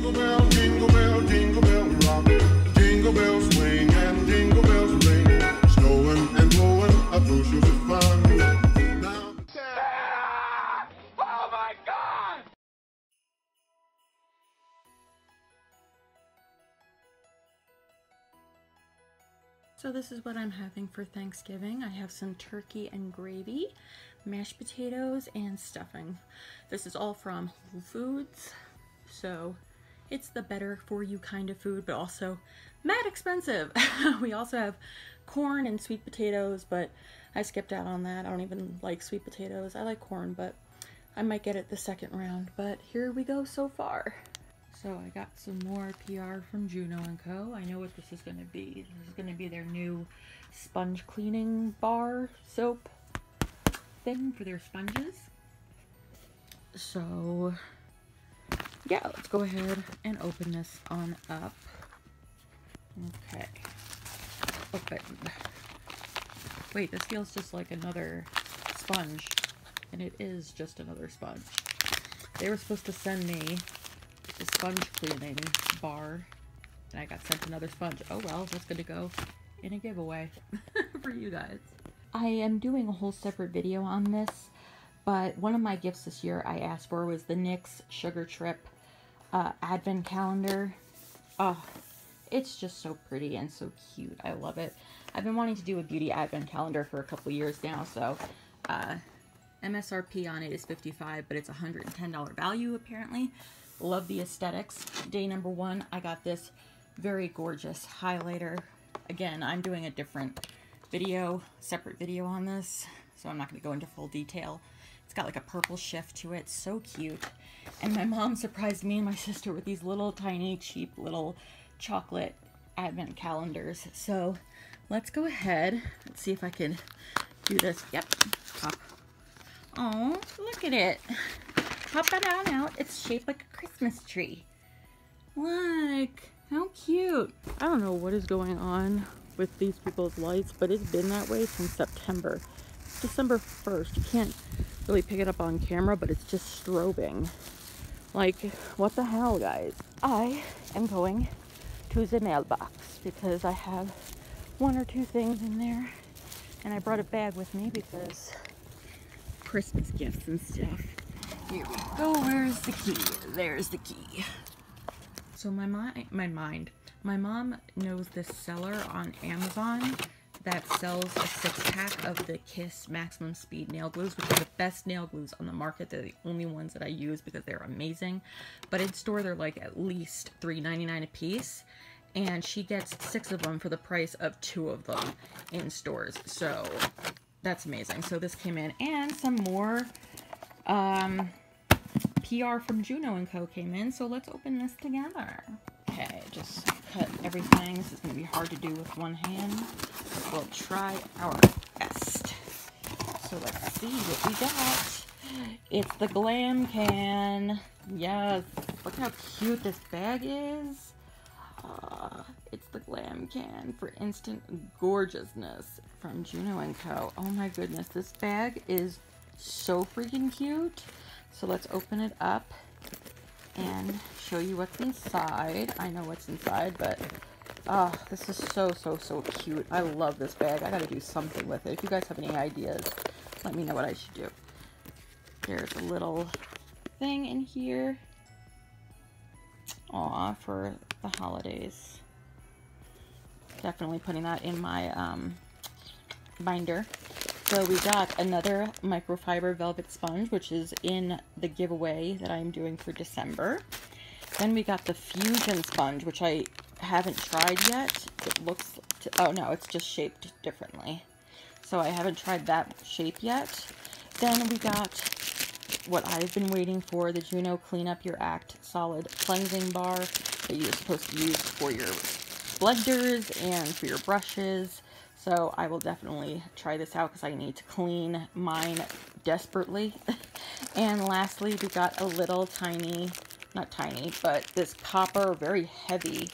jingle bell rock. Jingle bells swing and jingle bells ring. Snowing and blowing up bushels of fun. Now, oh my God! So this is what I'm having for Thanksgiving. I have some turkey and gravy, mashed potatoes, and stuffing. This is all from Whole Foods, so it's the better for you kind of food, but also mad expensive. We also have corn and sweet potatoes, but I skipped out on that. I don't even like sweet potatoes. I like corn, but I might get it the second round. But here we go so far. So I got some more PR from Juno & Co. I know what this is going to be. This is going to be their new sponge cleaning bar soap thing for their sponges. So yeah, let's go ahead and open this on up. Okay. Open. Wait, this feels just like another sponge. And it is just another sponge. They were supposed to send me the sponge cleaning bar, and I got sent another sponge. Oh well, that's gonna go in a giveaway for you guys. I am doing a whole separate video on this, but one of my gifts this year I asked for was the NYX Sugar Trip advent calendar. Oh, it's just so pretty and so cute. I love it. I've been wanting to do a beauty advent calendar for a couple years now, so MSRP on it is $55, but it's $110 value apparently. Love the aesthetics. Day number 1, I got this very gorgeous highlighter. Again, I'm doing a different video, separate video on this, so I'm not going to go into full detail. It's got like a purple shift to it, so cute. And my mom surprised me and my sister with these little tiny cheap little chocolate advent calendars. So let's go ahead. Let's see if I can do this. Yep, pop. Oh, look at it. Pop it on out. It's shaped like a Christmas tree. Look, how cute. I don't know what is going on with these people's lights, but it's been that way since September. It's December 1st. You can't really pick it up on camera, but it's just strobing. Like, what the hell, guys? I am going to the mailbox because I have 1 or 2 things in there, and I brought a bag with me because Christmas gifts and stuff. Here we go. Where's the key? There's the key. So my mom knows this seller on Amazon that sells a 6-pack of the Kiss Maximum Speed nail glues, which are the best nail glues on the market. They're the only ones that I use because they're amazing. But in store, they're like at least $3.99 a piece. And she gets 6 of them for the price of 2 of them in stores. So that's amazing. So this came in, and some more PR from Juno & Co. came in, so let's open this together. Okay, just cut everything. This is going to be hard to do with one hand. We'll try our best. So let's see what we got. It's the Glam Can. Yes, look how cute this bag is. It's the Glam Can for instant gorgeousness from Juno & Co. Oh my goodness, this bag is so freaking cute. So let's open it up and show you what's inside. I know what's inside, but this is so cute. I love this bag. I gotta do something with it. If you guys have any ideas, let me know what I should do. There's a little thing in here. Aw, for the holidays. Definitely putting that in my binder. So we got another microfiber velvet sponge, which is in the giveaway that I'm doing for December. Then we got the fusion sponge, which I haven't tried yet. It looks, oh no, it's just shaped differently. So I haven't tried that shape yet. Then we got what I've been waiting for, the Juno Clean Up Your Act Solid Cleansing Bar that you're supposed to use for your blenders and for your brushes. So I will definitely try this out because I need to clean mine desperately. And lastly, we got a little tiny, not tiny, but this copper, very heavy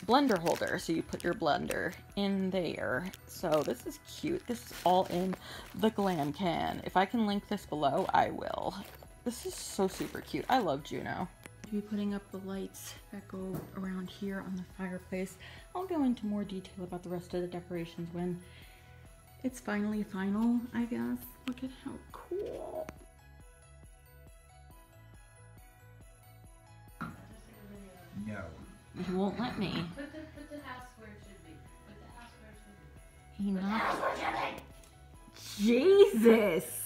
blender holder. So you put your blender in there. So this is cute. This is all in the Glam Can. If I can link this below, I will. This is so super cute. I love Juno. to be putting up the lights that go around here on the fireplace. I'll go into more detail about the rest of the decorations when it's finally final, I guess. Look at how cool. No. He won't let me. Put the house where it should be. Put the house where it should be. He knocked. Jesus!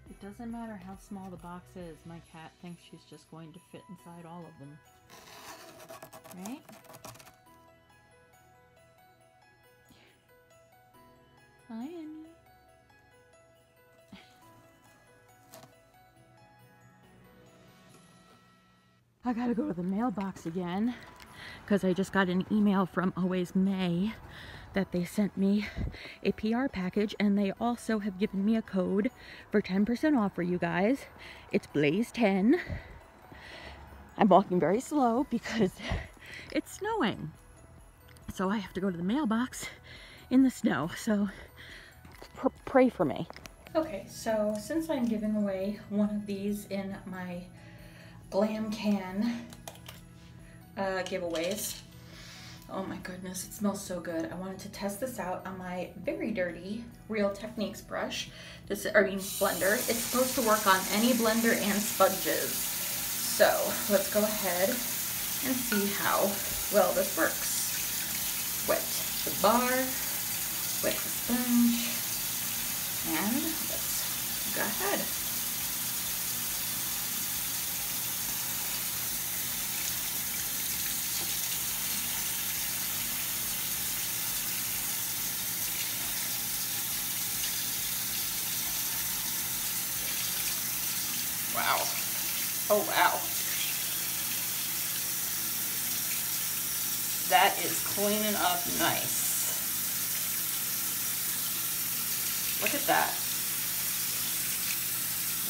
It doesn't matter how small the box is, my cat thinks she's just going to fit inside all of them. Right? Hi, Annie. I gotta go to the mailbox again because I just got an email from Always May that they sent me a PR package, and they also have given me a code for 10% off for you guys. It's Blaize 10. I'm walking very slow because it's snowing. So I have to go to the mailbox in the snow. So pray for me. Okay, so since I'm giving away one of these in my Glam Can giveaways, oh my goodness, it smells so good. I wanted to test this out on my very dirty Real Techniques brush. Blender. It's supposed to work on any blender and sponges. So let's go ahead and see how well this works. Wet the bar, wet the sponge, and let's go ahead. Wow. Oh, wow. That is cleaning up nice. Look at that.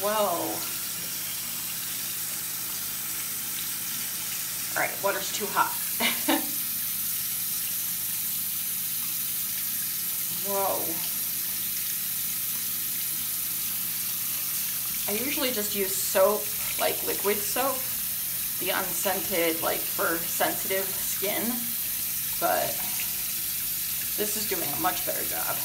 Whoa. All right, water's too hot. Whoa. I usually just use soap, like liquid soap, the unscented, like for sensitive skin, but this is doing a much better job.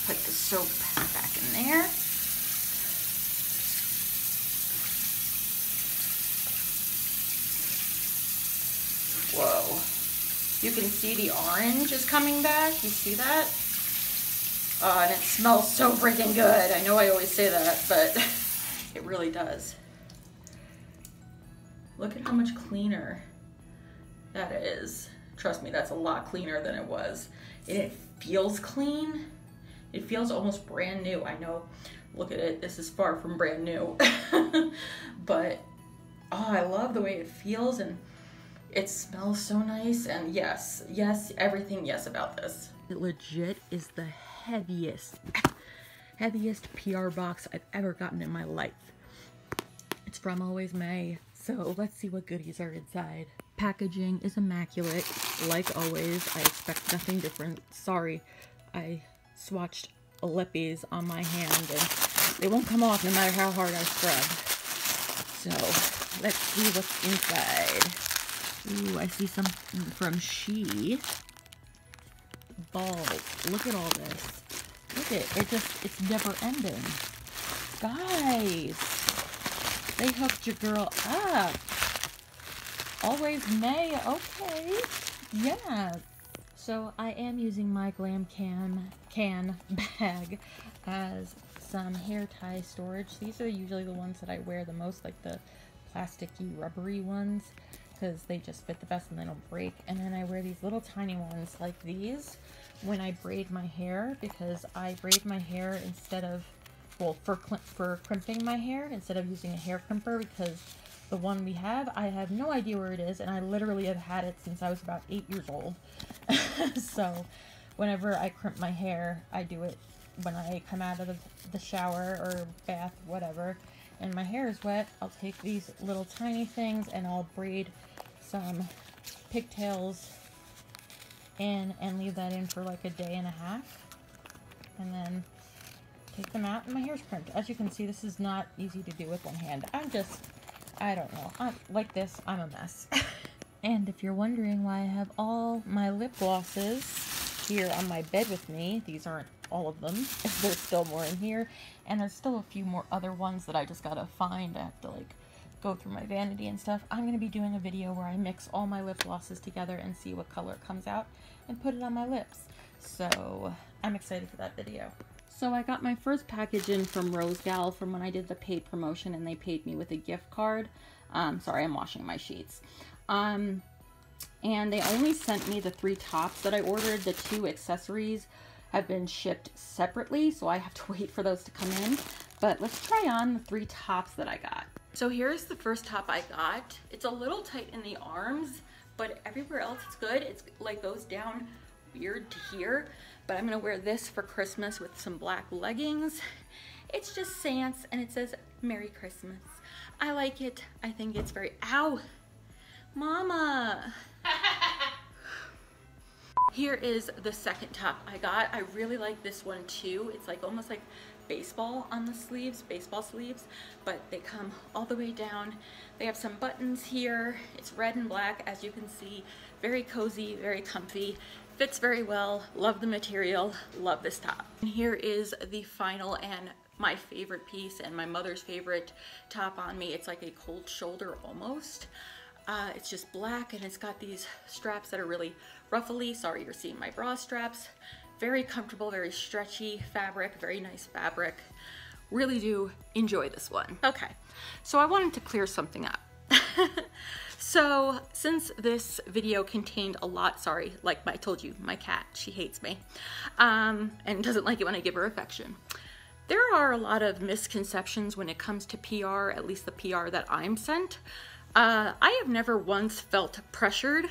Put the soap back in there. Whoa. You can see the orange is coming back. You see that? And it smells so freaking good. I know I always say that, but it really does. Look at how much cleaner that is. Trust me, that's a lot cleaner than it was. And it feels clean. It feels almost brand new. I know, look at it. This is far from brand new. But, oh, I love the way it feels, and it smells so nice. And yes, everything yes about this. It legit is the heaviest PR box I've ever gotten in my life. It's from Always May. So let's see what goodies are inside. Packaging is immaculate. Like always, I expect nothing different. Sorry, I swatched lippies on my hand and they won't come off no matter how hard I scrub. So let's see what's inside. Ooh, I see something from She. Balls. Look at all this. Look at it. It's never ending. Guys, they hooked your girl up. Always May. Okay. Yes. So I am using my Glam Can bag as some hair tie storage. These are usually the ones that I wear the most, like the plasticky rubbery ones, because they just fit the best and they don't break. And then I wear these little tiny ones like these when I braid my hair, because I braid my hair instead of, well, for crimping my hair instead of using a hair crimper, because The one we have, I have no idea where it is, and I literally have had it since I was about 8 years old. So whenever I crimp my hair, I do it when I come out of the shower or bath, whatever, and my hair is wet. I'll take these little tiny things and I'll braid some pigtails in and leave that in for like a day and a half, and then take them out and my hair's crimped. As you can see, this is not easy to do with one hand. I don't know. Like this, I'm a mess. And if you're wondering why I have all my lip glosses here on my bed with me, these aren't all of them. There's still more in here, and there's still a few more other ones that I just gotta find. I have to like go through my vanity and stuff. I'm gonna be doing a video where I mix all my lip glosses together and see what color comes out and put it on my lips. So I'm excited for that video. So I got my first package in from Rosegal from when I did the paid promotion, and they paid me with a gift card. Sorry, I'm washing my sheets. And they only sent me the 3 tops that I ordered. The 2 accessories have been shipped separately, so I have to wait for those to come in. But let's try on the 3 tops that I got. So here's the first top I got. It's a little tight in the arms, but everywhere else it's good. It's like goes down weird to here, but I'm gonna wear this for Christmas with some black leggings. It's just Sans, and it says Merry Christmas. I like it. I think it's very, ow, Mama. Here is the second top I got. I really like this one too. It's like almost like baseball on the sleeves, baseball sleeves, but they come all the way down. They have some buttons here. It's red and black, as you can see. Very cozy, very comfy. Fits very well. Love the material. Love this top. And here is the final and my favorite piece, and my mother's favorite top on me. It's like a cold shoulder almost. It's just black, and it's got these straps that are really ruffly. Sorry, you're seeing my bra straps. Very comfortable, very stretchy fabric, very nice fabric. Really do enjoy this one. Okay, so I wanted to clear something up. So since this video contained a lot, sorry, like I told you, my cat, she hates me, and doesn't like it when I give her affection. There are a lot of misconceptions when it comes to PR, at least the PR that I'm sent. I have never once felt pressured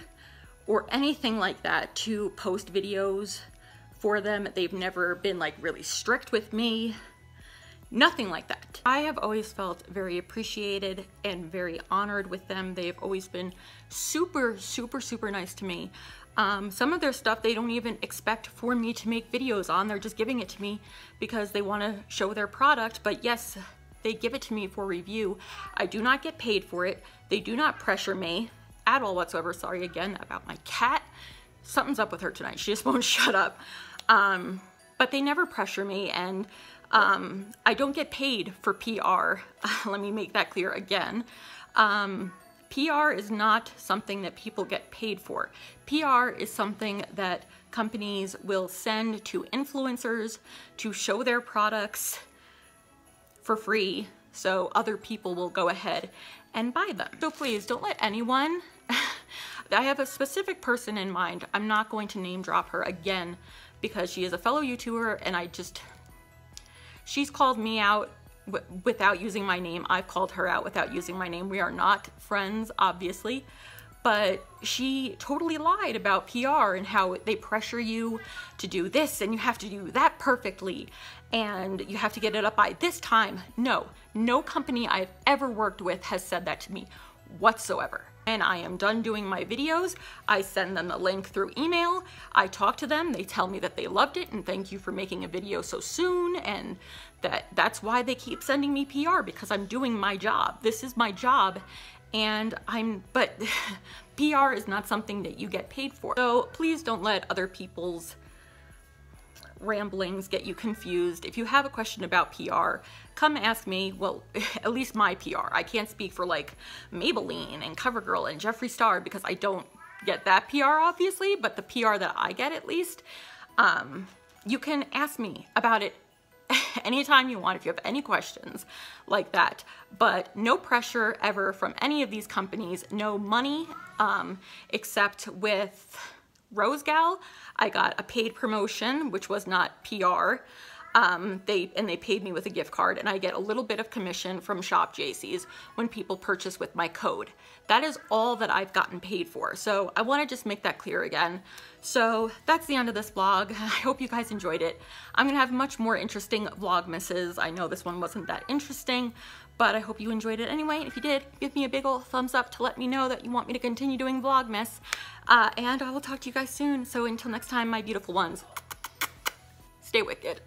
or anything like that to post videos for them. They've never been like really strict with me. Nothing like that. I have always felt very appreciated and very honored with them. They've always been super, super, super nice to me. Some of their stuff they don't even expect for me to make videos on. They're just giving it to me because they want to show their product. But yes, they give it to me for review. I do not get paid for it. They do not pressure me at all whatsoever. Sorry again about my cat. Something's up with her tonight. She just won't shut up. But they never pressure me, and I don't get paid for PR. Let me make that clear again. PR is not something that people get paid for. PR is something that companies will send to influencers to show their products for free, so other people will go ahead and buy them. So please don't let anyone, I have a specific person in mind. I'm not going to name drop her again because she is a fellow YouTuber, and she's called me out without using my name. I've called her out without using my name. We are not friends, obviously, but she totally lied about PR and how they pressure you to do this and you have to do that perfectly and you have to get it up by this time. No company I've ever worked with has said that to me whatsoever. And I am done doing my videos. I send them a link through email. I talk to them. They tell me that they loved it and thank you for making a video so soon, and that's why they keep sending me PR, because I'm doing my job. This is my job, and but PR is not something that you get paid for. So please don't let other people's ramblings get you confused. If you have a question about PR, come ask me. Well, at least my PR. I can't speak for like Maybelline and CoverGirl and Jeffree Star because I don't get that PR obviously, but the PR that I get at least, you can ask me about it anytime you want if you have any questions like that. But no pressure ever from any of these companies, no money, except with Rosegal, I got a paid promotion, which was not PR. They paid me with a gift card, and I get a little bit of commission from Shop JC's when people purchase with my code. That is all that I've gotten paid for. So I want to just make that clear again. So that's the end of this vlog. I hope you guys enjoyed it. I'm gonna have much more interesting Vlogmases. I know this one wasn't that interesting, but I hope you enjoyed it anyway. If you did, give me a big old thumbs up to let me know that you want me to continue doing Vlogmas. And I will talk to you guys soon. So until next time, my beautiful ones, stay wicked.